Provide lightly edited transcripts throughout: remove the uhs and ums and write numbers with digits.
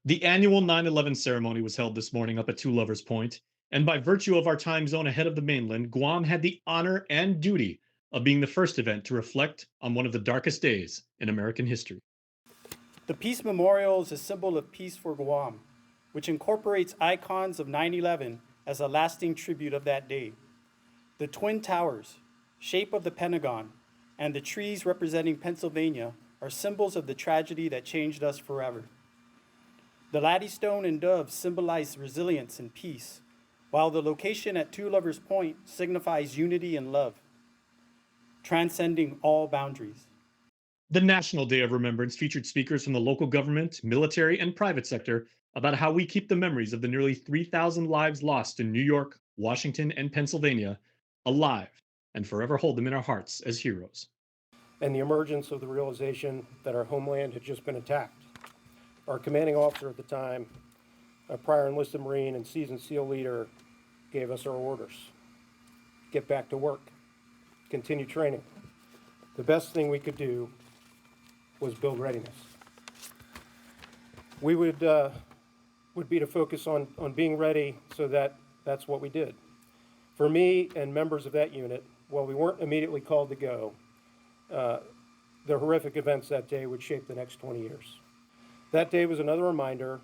The annual 9/11 ceremony was held this morning up at Two Lovers Point, and by virtue of our time zone ahead of the mainland, Guam had the honor and duty of being the first event to reflect on one of the darkest days in American history. The Peace Memorial is a symbol of peace for Guam, which incorporates icons of 9/11 as a lasting tribute of that day. The Twin Towers, shape of the Pentagon, and the trees representing Pennsylvania are symbols of the tragedy that changed us forever. The Laddystone and Dove symbolize resilience and peace, while the location at Two Lovers Point signifies unity and love, transcending all boundaries. The National Day of Remembrance featured speakers from the local government, military, and private sector about how we keep the memories of the nearly 3,000 lives lost in New York, Washington, and Pennsylvania alive and forever hold them in our hearts as heroes. And the emergence of the realization that our homeland had just been attacked. Our commanding officer at the time, a prior enlisted Marine and seasoned SEAL leader, gave us our orders. Get back to work. Continue training. The best thing we could do was build readiness. We would be to focus on being ready, so that's what we did. For me and members of that unit, while we weren't immediately called to go, the horrific events that day would shape the next 20 years. That day was another reminder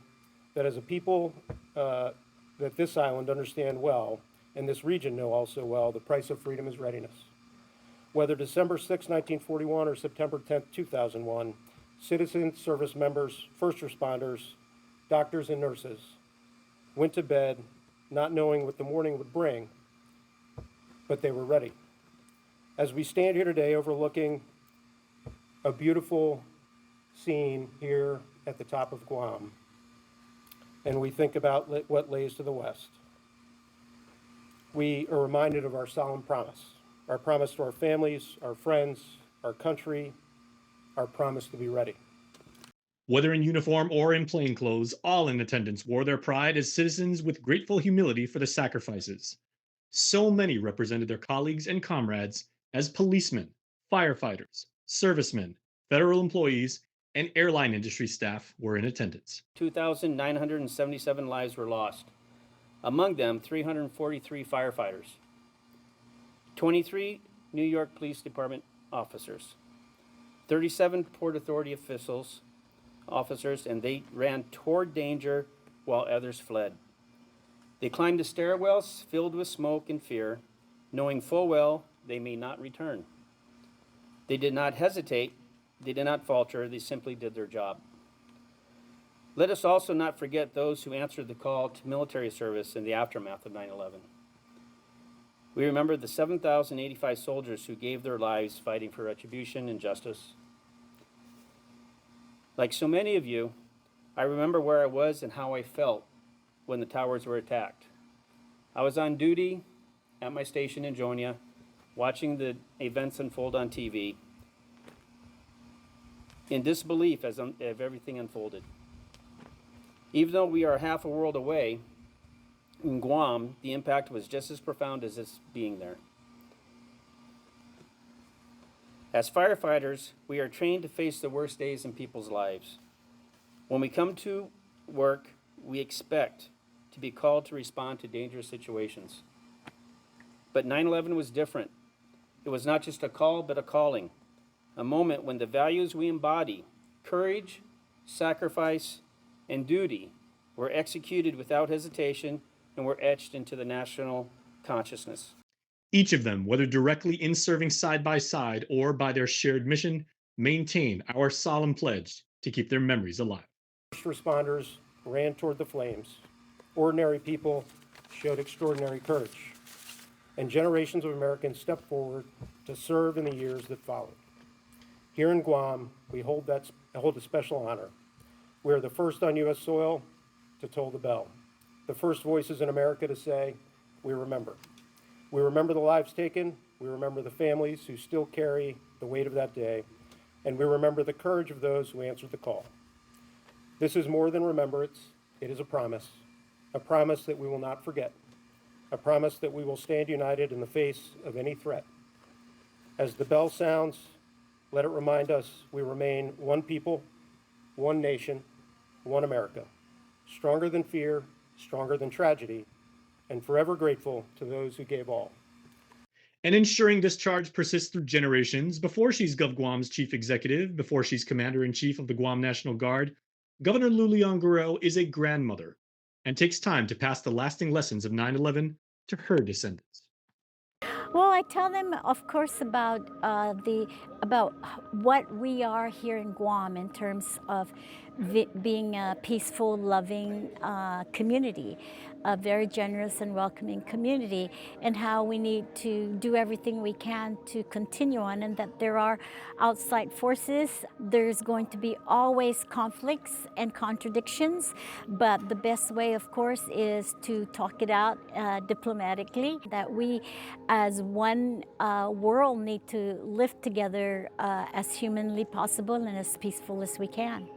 that as a people that this island understand well, and this region know also well, the price of freedom is readiness. Whether December 6, 1941 or September 10, 2001, citizens, service members, first responders, doctors, and nurses went to bed not knowing what the morning would bring, but they were ready. As we stand here today overlooking a beautiful scene here at the top of Guam, and we think about what lays to the west, we are reminded of our solemn promise. Our promise to our families, our friends, our country, our promise to be ready. Whether in uniform or in plain clothes, all in attendance wore their pride as citizens with grateful humility for the sacrifices. So many represented their colleagues and comrades as policemen, firefighters, servicemen, federal employees, and airline industry staff were in attendance. 2,977 lives were lost, among them 343 firefighters, 23 New York Police Department officers, 37 Port Authority officers, and they ran toward danger while others fled. They climbed the stairwells filled with smoke and fear, knowing full well they may not return. They did not hesitate, they did not falter, they simply did their job. Let us also not forget those who answered the call to military service in the aftermath of 9/11. We remember the 7,085 soldiers who gave their lives fighting for retribution and justice. Like so many of you, I remember where I was and how I felt when the towers were attacked. I was on duty at my station in Jonia, watching the events unfold on TV, in disbelief as everything unfolded. Even though we are half a world away, in Guam, the impact was just as profound as us being there. As firefighters, we are trained to face the worst days in people's lives. When we come to work, we expect to be called to respond to dangerous situations. But 9/11 was different. It was not just a call, but a calling, a moment when the values we embody, courage, sacrifice, and duty, were executed without hesitation and were etched into the national consciousness. Each of them, whether directly in serving side by side or by their shared mission, maintain our solemn pledge to keep their memories alive. First responders ran toward the flames. Ordinary people showed extraordinary courage. And generations of Americans stepped forward to serve in the years that followed. Here in Guam, we hold a special honor. We are the first on U.S. soil to toll the bell. The first voices in America to say, we remember. We remember the lives taken, we remember the families who still carry the weight of that day, and we remember the courage of those who answered the call. This is more than remembrance, it is a promise that we will not forget, a promise that we will stand united in the face of any threat. As the bell sounds, let it remind us we remain one people, one nation, one America. stronger than fear, stronger than tragedy, and forever grateful to those who gave all. And ensuring this charge persists through generations. Before she's GovGuam's chief executive, before she's commander in chief of the Guam National Guard, Governor Lulian Guerrero is a grandmother and takes time to pass the lasting lessons of 9/11 to her descendants. Well, I tell them, of course, about what we are here in Guam in terms of being a peaceful, loving community, a very generous and welcoming community, and how we need to do everything we can to continue on, and that there are outside forces. There's going to be always conflicts and contradictions, but the best way, of course, is to talk it out diplomatically, that we as one world need to live together as humanly possible and as peaceful as we can.